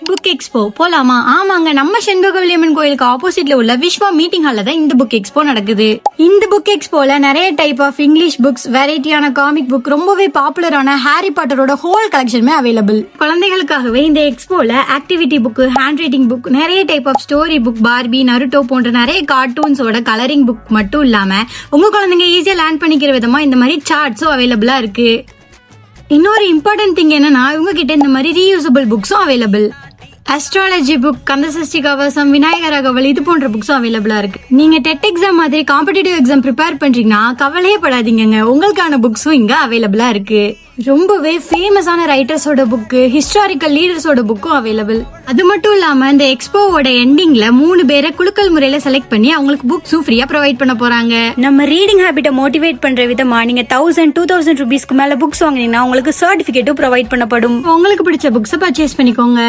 Book expo போலாமா? ஆமாங்க, நம்ம செண்பகவல்லியம்மன் கோயிலுக்கு ஆப்போசிட்ல உள்ள விஸ்வா மீட்டிங் ஹால்ல தான் இந்த புக் எக்ஸ்போ நடக்குது. இந்த புக் எக்ஸ்போல நிறைய டைப் ஆஃப் இங்கிலீஷ் புக்ஸ், வெரைட்டியான காமிக் புக், ரொம்பவே பாப்புலரான ஹாரி பாட்டரோட ஹோல் கலெக்ஷனுமே அவைலபிள். குழந்தைகளுக்காகவே இந்த எக்ஸ்போல activity book, hand writing book, நிறைய type of story book, Barbie, Naruto போன்ற நிறைய கார்ட்டூன்ஸோட கலரிங் புக் மட்டும் இல்லாம உங்க குழந்தைங்க ஈஸியா லேர்ன் பண்ணிக்கிற விதமா இந்த மாதிரி சார்ட்ஸும் அவைலபிளா இருக்கு. இன்னொரு இம்பார்ட்டன்ட் திங் என்னன்னா, இவங்க கிட்ட இந்த மாதிரி ரீயூசபிள் புக்ஸும் available. Astrology book, Kandasashti Kavasam, Vinayagar Agaval இது போன்ற புக்ஸும் அவைலபிளா இருக்கு. நீங்க டெட் எக்ஸாம் மாதிரி காம்படிட்டிவ் எக்ஸாம் ப்ரிப்பேர் பண்றீங்கன்னா கவலையே படாதீங்க, உங்களுக்கான புக்ஸும் இங்க அவைலபிளா இருக்கு. ரொம்பவே ஃபேமஸான ரைட்டர்ஸோட புக்கு, ஹிஸ்டாரிக்கல் லீடர்ஸோட புக்கும் அவைலபிள். அது மட்டும் இல்லாம இந்த எக்ஸ்போவோட எண்டிங்ல 3 பேரை குலுக்கல் முறையில செலக்ட் பண்ணி அவங்களுக்கு புக்ஸும் ஃப்ரீயா ப்ரொவைட் பண்ண போறாங்க. நம்ம ரீடிங் ஹேபிட்டை மோட்டிவேட் பண்ற விதமா நீங்க 1000-2000 ரூபீஸ்க்கு மேல புக்ஸ் வாங்கினீங்கன்னா உங்களுக்கு சர்டிபிகேட்டும் ப்ரொவைட் பண்ணப்படும். உங்களுக்கு பிடிச்ச புக்ஸை பர்ச்சேஸ் பண்ணிக்கோங்க.